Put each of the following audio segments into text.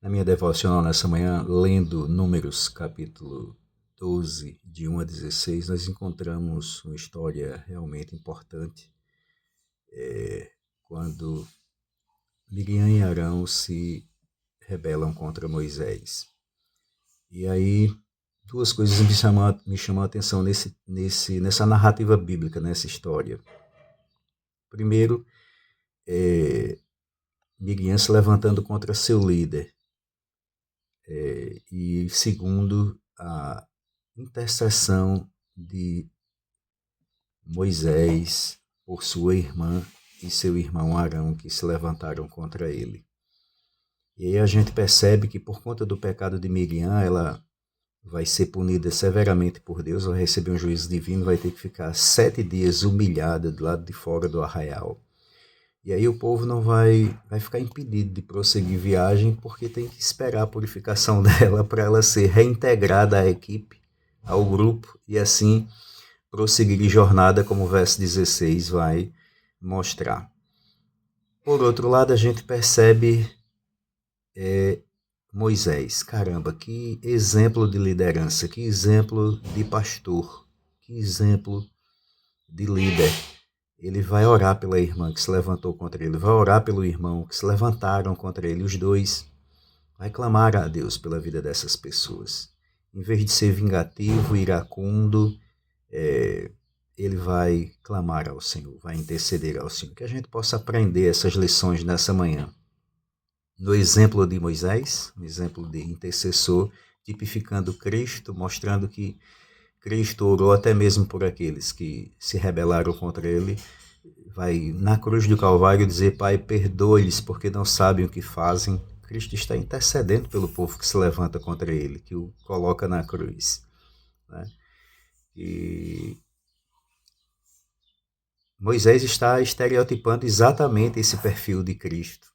Na minha devocional nessa manhã, lendo Números, capítulo 12, de 1 a 16, nós encontramos uma história realmente importante, quando Miriam e Arão se rebelam contra Moisés. E aí, duas coisas me chamam a atenção nessa narrativa bíblica, nessa história. Primeiro, Miriam se levantando contra seu líder. E segundo, a intercessão de Moisés por sua irmã e seu irmão Arão, que se levantaram contra ele. E aí a gente percebe que por conta do pecado de Miriam, ela vai ser punida severamente por Deus, vai receber um juízo divino, vai ter que ficar 7 dias humilhada do lado de fora do arraial. E aí o povo não vai ficar impedido de prosseguir viagem, porque tem que esperar a purificação dela para ela ser reintegrada à equipe, ao grupo, e assim prosseguir em jornada, como o verso 16 vai mostrar. Por outro lado, a gente percebe Moisés. Caramba, que exemplo de liderança, que exemplo de pastor, que exemplo de líder. Ele vai orar pela irmã que se levantou contra ele, vai orar pelo irmão que se levantaram contra ele, os dois. Vai clamar a Deus pela vida dessas pessoas. Em vez de ser vingativo, iracundo, ele vai clamar ao Senhor, vai interceder ao Senhor. Que a gente possa aprender essas lições nessa manhã. No exemplo de Moisés, um exemplo de intercessor, tipificando Cristo, mostrando que Cristo orou até mesmo por aqueles que se rebelaram contra ele. Vai na cruz do Calvário dizer: Pai, perdoa-lhes porque não sabem o que fazem. Cristo está intercedendo pelo povo que se levanta contra ele, que o coloca na cruz. Né? E Moisés está estereotipando exatamente esse perfil de Cristo.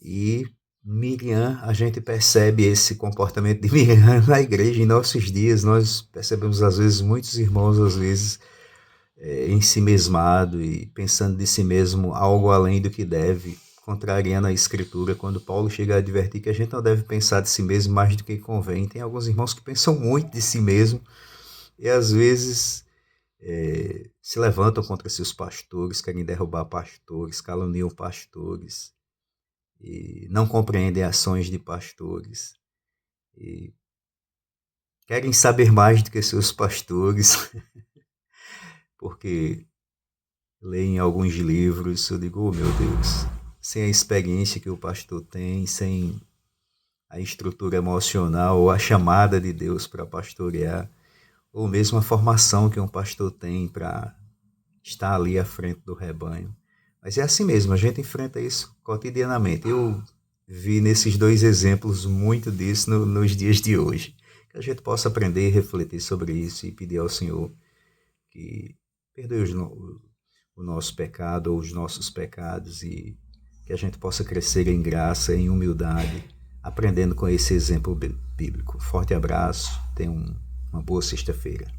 E Miriam, a gente percebe esse comportamento de Miriam na igreja em nossos dias. Nós percebemos, às vezes, muitos irmãos, às vezes, em si mesmado e pensando de si mesmo algo além do que deve, contrariando a Escritura, quando Paulo chega a advertir que a gente não deve pensar de si mesmo mais do que convém. Tem alguns irmãos que pensam muito de si mesmo e, às vezes, se levantam contra seus pastores, querem derrubar pastores, caluniam pastores, e não compreendem ações de pastores, e querem saber mais do que seus pastores, porque leem alguns livros. Eu digo, oh meu Deus, sem a experiência que o pastor tem, sem a estrutura emocional ou a chamada de Deus para pastorear, ou mesmo a formação que um pastor tem para estar ali à frente do rebanho. Mas é assim mesmo, a gente enfrenta isso cotidianamente. Eu vi nesses dois exemplos muito disso nos dias de hoje. Que a gente possa aprender e refletir sobre isso e pedir ao Senhor que perdoe o nosso pecado ou os nossos pecados, e que a gente possa crescer em graça, em humildade, aprendendo com esse exemplo bíblico. Forte abraço, tenha uma boa sexta-feira.